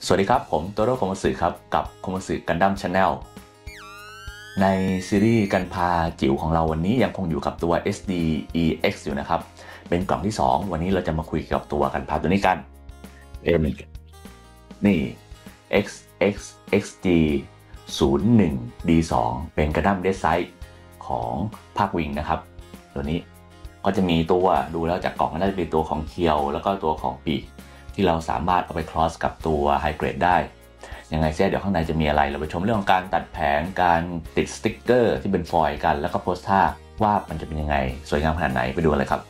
สวัสดีครับผมโตโร่โคมัสึครับกับโคมัสึกันดั้มชาแนลในซีรีส์กันพาจิ๋วของเราวันนี้ยังคงอยู่กับตัว SDEX อยู่นะครับเป็นกล่องที่2วันนี้เราจะมาคุยกับตัวกันพาตัวนี้กันเป็นนี่ XXXG 01 D2 เป็นกันดั้มเดซไซส์ของภาควิงนะครับตัวนี้ก็จะมีตัวดูแล้วจากกล่องก็น่าจะเป็นตัวของเคียวแล้วก็ตัวของปีกที่เราสามารถเอาไปครอสกับตัวไฮเกรดได้ยังไงเสียเดี๋ยวข้างในจะมีอะไรเราไปชมเรื่องของการตัดแผงการติดสติ๊กเกอร์ที่เป็นฟอยล์กันแล้วก็โพสท่าว่ามันจะเป็นยังไงสวยงามขนาดไหนไปดูกันเลยครับ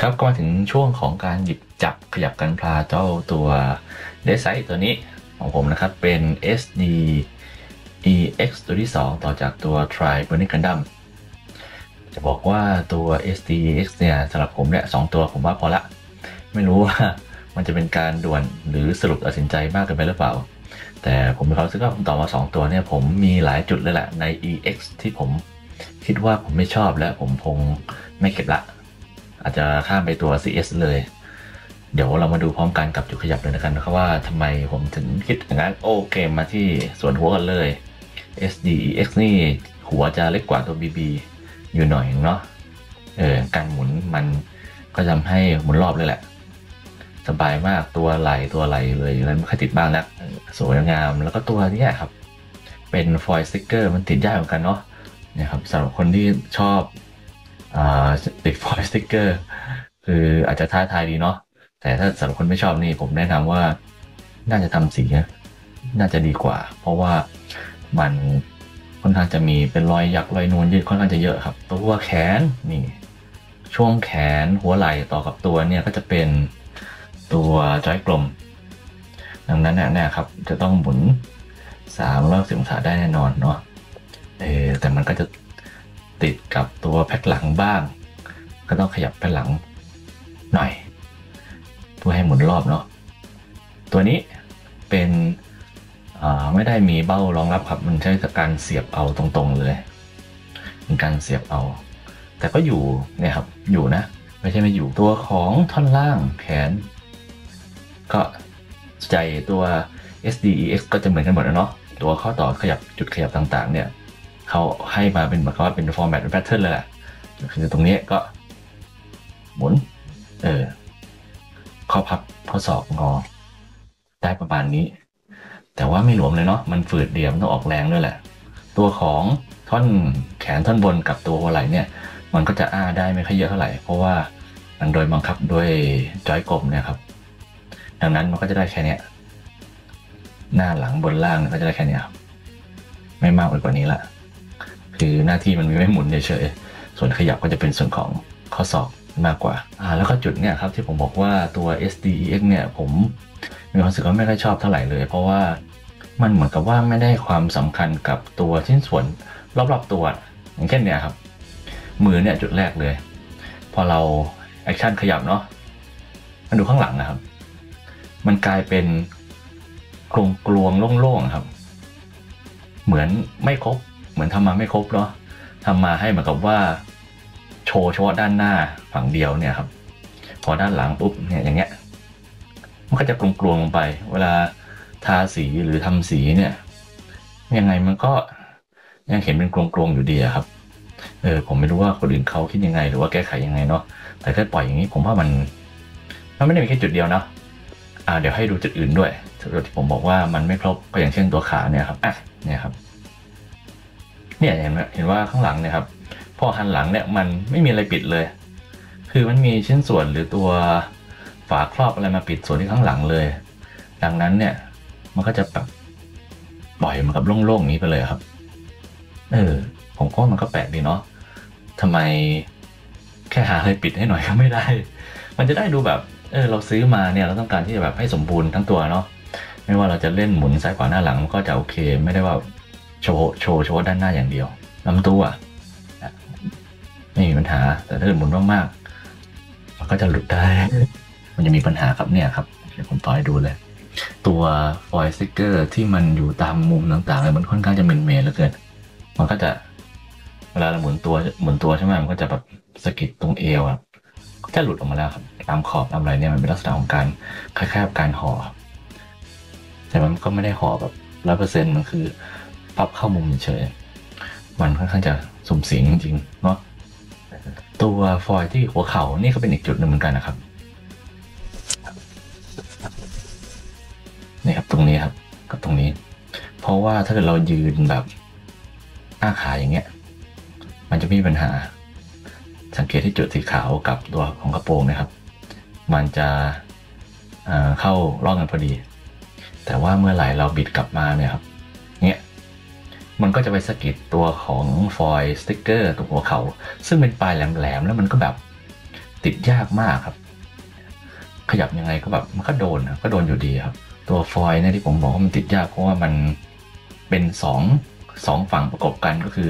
ครับก็มาถึงช่วงของการหยิบจับขยับกันพลาเจ้าตัวเดซไซต์ตัวนี้ของผมนะครับเป็น SD EX ตัวที่ 2 ต่อจากตัว Tri Burning Gundam จะบอกว่าตัว SD EX เนี่ยสำหรับผมเนี่ย2ตัวผมว่าพอละไม่รู้ว่ามันจะเป็นการด่วนหรือสรุปตัดสินใจมากเกินไปหรือเปล่าแต่ผมมีความรู้สึกว่าผมต่อมา2ตัวเนี่ยผมมีหลายจุดเลยแหละใน EX ที่ผมคิดว่าผมไม่ชอบและผมคงไม่เก็บละอาจจะข้ามไปตัว CS เลยเดี๋ยวเรามาดูพร้อมกันกับจุดขยับเลยนะครับว่าทำไมผมถึงคิดอย่างนั้นโอเคมาที่ส่วนหัวกันเลย SDEX นี่หัวจะเล็กกว่าตัว BB อยู่หน่อยเนาะการหมุนมันก็ทำให้หมุนรอบเลยแหละสบายมากตัวไหลเลยแล้วไม่ค่อยติดบ้างนะสวยงามแล้วก็ตัวนี้ครับเป็นฟอยล์สติ๊กเกอร์มันติดยากเหมือนกันเนาะเนี่ยครับสำหรับคนที่ชอบติดฟอยล์สติ๊กเกอร์คืออาจจะท้าทายดีเนาะแต่ถ้าสำหรับคนไม่ชอบนี่ผมแนะนำว่าน่าจะทำสีน่าจะดีกว่าเพราะว่ามันค่อนข้างจะมีเป็นรอยยักรอยนูนยืดค่อนข้างจะเยอะครับตัวแขนนี่ช่วงแขนหัวไหล่ต่อกับตัวเนี่ยก็จะเป็นตัวจอยกลมดังนั้นเนี่ยครับจะต้องหมุน360 องศาได้แน่นอนเนาะแต่มันก็จะติดกับตัวแพ็คหลังบ้างก็ต้องขยับแพ็คหลังหน่อยเพื่อให้หมุนรอบเนาะตัวนี้เป็นไม่ได้มีเบ้ารองรับครับมันใช้การเสียบเอาตรงๆเลยเป็นการเสียบเอาแต่ก็อยู่เนี่ยครับอยู่นะไม่ใช่ไม่อยู่ตัวของท่อนล่างแขนก็ใจตัว SDEX ก็จะเหมือนกันหมดนะเนาะตัวข้อต่อขยับจุดขยับต่างๆเนี่ยเขาให้มาเป็นเหมือนกับว่าเป็นฟอร์แมตเป็นแพทเทิร์นเลยแหละคือตรงนี้ก็หมุนข้อพับข้อศอกงอได้ประมาณนี้แต่ว่าไม่หลวมเลยเนาะมันฝืดเดี่ยวต้องออกแรงด้วยแหละตัวของท่อนแขนท่อนบนกับตัวหัวไหล่เนี่ยมันก็จะได้ไม่ค่อยเยอะเท่าไหร่เพราะว่ามันโดยบังคับด้วยจอยกลมเนี่ยครับดังนั้นมันก็จะได้แค่นี้หน้าหลังบนล่างก็จะได้แค่นี้ครับไม่มากไปกว่านี้ละคือหน้าที่มันมีไม่หมุนเฉยๆส่วนขยับก็จะเป็นส่วนของข้อศอกมากกว่าแล้วก็จุดเนี่ยครับที่ผมบอกว่าตัว SDEX เนี่ยผมมีความรู้สึกว่าไม่ค่อยชอบเท่าไหร่เลยเพราะว่ามันเหมือนกับว่าไม่ได้ความสำคัญกับตัวชิ้นส่วนรอบๆตัวอย่างเช่นเนี่ยครับมือเนี่ยจุดแรกเลยพอเราแอคชั่นขยับเนาะมาดูข้างหลังนะครับมันกลายเป็นกลวงโล่งๆครับเหมือนไม่ครบเหมือนทำมาไม่ครบเนาะทำมาให้เหมือนกับว่าโชว์เฉพาะด้านหน้าฝั่งเดียวเนี่ยครับพอด้านหลังปุ๊บเนี่ยอย่างเงี้ยมันก็จะกลวงลงไปเวลาทาสีหรือทำสีเนี่ยยังไงมันก็ยังเห็นเป็นกลวงอยู่ดีครับผมไม่รู้ว่าคนอื่นเขาคิดยังไงหรือว่าแก้ไขยังไงเนาะแต่ถ้าปล่อยอย่างนี้ผมว่ามันไม่ได้มีแค่จุดเดียวเนาะเดี๋ยวให้ดูจุดอื่นด้วยจุดที่ผมบอกว่ามันไม่ครบก็อย่างเช่นตัวขาเนี่ยครับเนี่ยครับเนี่ยเห็นว่าข้างหลังเนี่ยครับพอหันหลังเนี่ยมันไม่มีอะไรปิดเลยคือมันมีชิ้นส่วนหรือตัวฝาครอบอะไรมาปิดส่วนที่ข้างหลังเลยดังนั้นเนี่ยมันก็จะแบบปล่อยมันกับโล่งๆนี้ไปเลยครับผมก็มันก็แปลกดีเนาะทำไมแค่หาอะไรปิดให้หน่อยก็ไม่ได้มันจะได้ดูแบบเราซื้อมาเนี่ยเราต้องการที่จะแบบให้สมบูรณ์ทั้งตัวเนาะไม่ว่าเราจะเล่นหมุนซ้ายขวาหน้าหลังก็จะโอเคไม่ได้ว่าโชว์ด้านหน้าอย่างเดียวลำตัวไม่มีปัญหาแต่ถ้าหมุนมากๆมันก็จะหลุดได้มันจะมีปัญหาครับเนี่ยครับเดี๋ยวผมต่อให้ดูเลยตัวฟอยล์สติ๊กเกอร์ที่มันอยู่ตามมุมต่างๆเลยมันค่อนข้างจะเมนเหลือเกินมันก็จะเวลาเราหมุนตัวใช่ไหมมันก็จะแบบสะกิดตรงเอวก็จะหลุดออกมาแล้วครับตามขอบตามอะไรเนี่ยมันเป็นลักษณะของการคล้ายๆการห่อแต่มันก็ไม่ได้ห่อแบบ100%มันคือพับเข้ามุมเฉยมันค่อนข้างจะสุ่มเสี่ยงจริงๆเนาะตัวฟอยล์ที่หัวเข่านี่ก็เป็นอีกจุดหนึ่งเหมือนกันนะครับนี่ครับตรงนี้ครับกับตรงนี้เพราะว่าถ้าเกิดเรายืนแบบอ้าขาอย่างเงี้ยมันจะมีปัญหาสังเกตที่จุดสีขาวกับตัวของกระโปรงนะครับมันจะเข้าร่องกันพอดีแต่ว่าเมื่อไหร่เราบิดกลับมาเนี่ยครับเนี่ยมันก็จะไปสะกิดตัวของฟอยล์สติ๊กเกอร์ตรงหัวเข่าซึ่งเป็นปลายแหลมๆแล้วมันก็แบบ ติดยากมากครับขยับยังไงก็แบบมันก็โดนอยู่ดีครับตัวฟอยล์เนี่ยที่ผมบอกว่ามันติดยากเพราะว่ามันเป็นสองฝั่งประกบกันก็คือ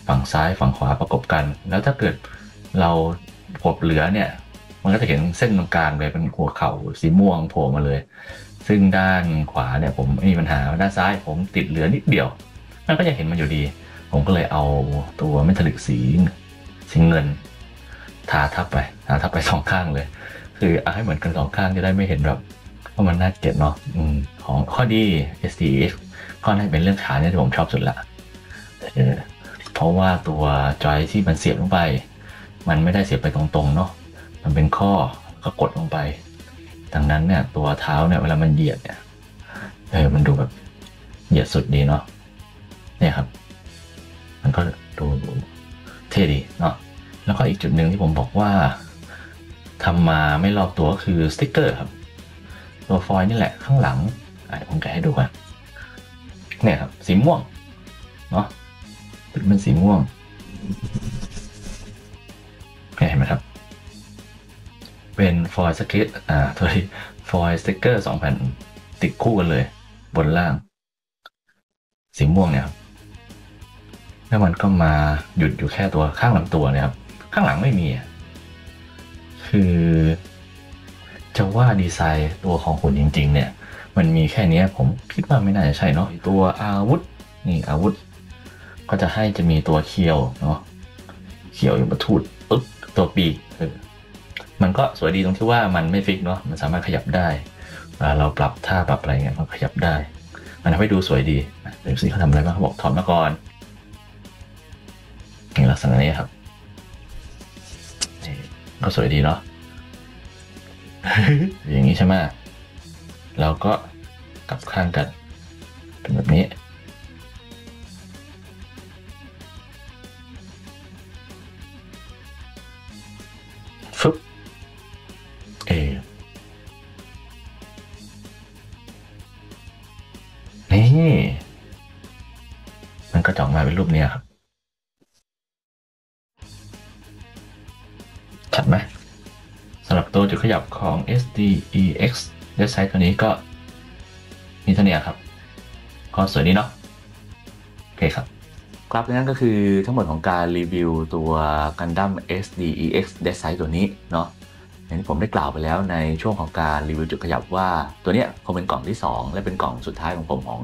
ฝั่งซ้ายฝั่งขวาประกบกันแล้วถ้าเกิดเรากดเหลือเนี่ยมันก็จะเห็นเส้นตรงกลางเลยเป็นหัวเข่าสีม่วงโผล่มาเลยซึ่งด้านขวาเนี่ยผมไม่มีปัญหาด้านซ้ายผมติดเหลือนิดเดียวมันก็ยังเห็นมันอยู่ดีผมก็เลยเอาตัวเมทัลลิกสีเงินทาทับไปสองข้างเลยคือเอาให้เหมือนกันสองข้างจะได้ไม่เห็นแบบว่ามันน่าเกลียดเนาะของข้อดี SDX ข้อนี้เป็นเรื่องขาเนี่ยที่ผมชอบสุดละเพราะว่าตัวจอยที่มันเสียบลงไปมันไม่ได้เสียบไปตรงๆเนาะมันเป็นข้อก็กดลงไปดังนั้นเนี่ยตัวเท้าเนี่ยเวลามันเหยียดเนี่ยมันดูแบบเหยียดสุดดีเนาะเนี่ยครับมันก็ดูเท่ดีเนาะแล้วก็อีกจุดหนึ่งที่ผมบอกว่าทำมาไม่ลอกตัวก็คือสติ๊กเกอร์ครับตัวฟอยล์นี่แหละข้างหลังผมแกะให้ดูกันเนี่ยครับสีม่วงเนาะเป็นสีม่วงเห็นไหมครับเป็นฟอยล์สเก็ตตัวฟอยล์สติ๊กเกอร์2 แผ่นติดคู่กันเลยบนล่างสีม่วงเนี่ยครับแล้วมันก็มาหยุดอยู่แค่ตัวข้างลำตัวเนี่ยครับข้างหลังไม่มีคือจะว่าดีไซน์ตัวของหุ่นจริงๆเนี่ยมันมีแค่นี้ผมคิดว่าไม่น่าจะใช่เนาะตัวอาวุธนี่อาวุธก็จะมีตัวเคียวเนาะเคียวอยู่ประทูดปึ๊บตัวปีกมันก็สวยดีตรงที่ว่ามันไม่ฟิกเนาะมันสามารถขยับได้เราปรับท่าปรับอะไรเงี้ยมันขยับได้มันทำให้ดูสวยดีเดี๋ยวสิเขาทำอะไรบ้างเขาบอกถอดมาก่อนนี่ลักษณะนี้ครับก็สวยดีเนาะ อย่างนี้ใช่ไหมเราก็กลับข้างกันเป็นแบบนี้ฟึบนี่มันก็จะออกมาเป็นรูปนี้ครับชัดไหมสำหรับตัวจุดขยับของ SDEX เว็บไซต์ตัวนี้ก็มีเท่านี้ครับก็สวยดีเนาะโอเคครับครับนั่นก็คือทั้งหมดของการรีวิวตัว Gundam SDEX Deathsight ตัวนี้เนาะอย่างที่ผมได้กล่าวไปแล้วในช่วงของการรีวิวจุดขยับว่าตัวเนี้ยคงเป็นกล่องที่2และเป็นกล่องสุดท้ายของผมของ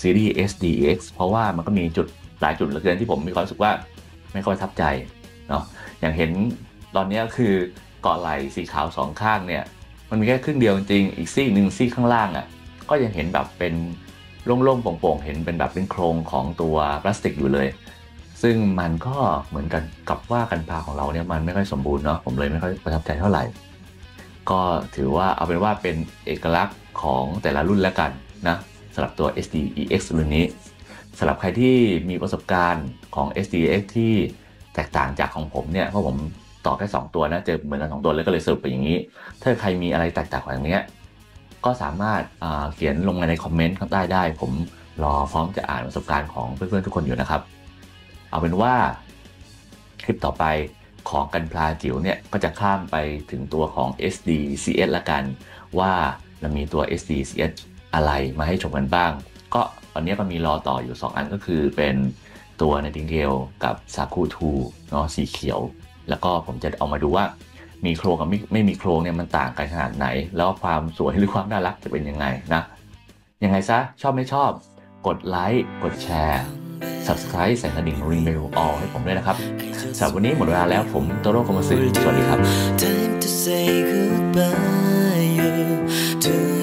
ซีรีส์ SDEX เพราะว่ามันก็มีจุดหลายจุดเหลือเกินที่ผมมีความรู้สึกว่าไม่ค่อยทับใจเนาะอย่างเห็นตอนนี้คือเกาะไหล่สีขาว2ข้างเนี่ยมันมีแค่ครึ่งเดียวจริงๆอีกซี่หนึ่งซี่ข้างล่างก็ยังเห็นแบบเป็นโล่งๆโปร่งๆเห็นเป็นแบบเป็นโครงของตัวพลาสติกอยู่เลยซึ่งมันก็เหมือนกันกับว่ากันพาของเราเนี่ยมันไม่ค่อยสมบูรณ์เนาะผมเลยไม่ค่อยประทับใจเท่าไหร่ก็ถือว่าเอาเป็นว่าเป็นเอกลักษณ์ของแต่ละรุ่นแล้วกันนะสำหรับตัว SDEX รุ่นนี้สำหรับใครที่มีประสบการณ์ของ SDEX ที่แตกต่างจากของผมเนี่ยเพราะผมต่อแค่2ตัวนะเจอเหมือนกัน2ตัวเลยก็เลยสรุปไปอย่างนี้ถ้าใครมีอะไรแตกต่างอย่างนี้ก็สามารถเขียนลงในคอมเมนต์ได้ผมรอพร้อมจะอ่านประสบการณ์ของเพื่อนๆทุกคนอยู่นะครับเอาเป็นว่าคลิปต่อไปของกันพลาจิ๋วเนี่ยก็จะข้ามไปถึงตัวของ SDCS ละกันว่าเรามีตัว SDCS อะไรมาให้ชมกันบ้างก็ตอนนี้ก็มีรอต่ออยู่2อันก็คือเป็นตัว Nightingale กับ Saku 2เนาะสีเขียวแล้วก็ผมจะเอามาดูว่ามีโครงกับไม่มีโครงเนี่ยมันต่างกันขนาดไหนแล้วความสวยหรือความน่ารักจะเป็นยังไงนะยังไงซะชอบไม่ชอบกดไลค์กดแชร์ Subscribe ใส่กระดิ่ง Ring Bell All ให้ผมด้วยนะครับสำหรับวันนี้หมดเวลาแล้วผมโตโร่คอมมัสสึสวัสดีครับ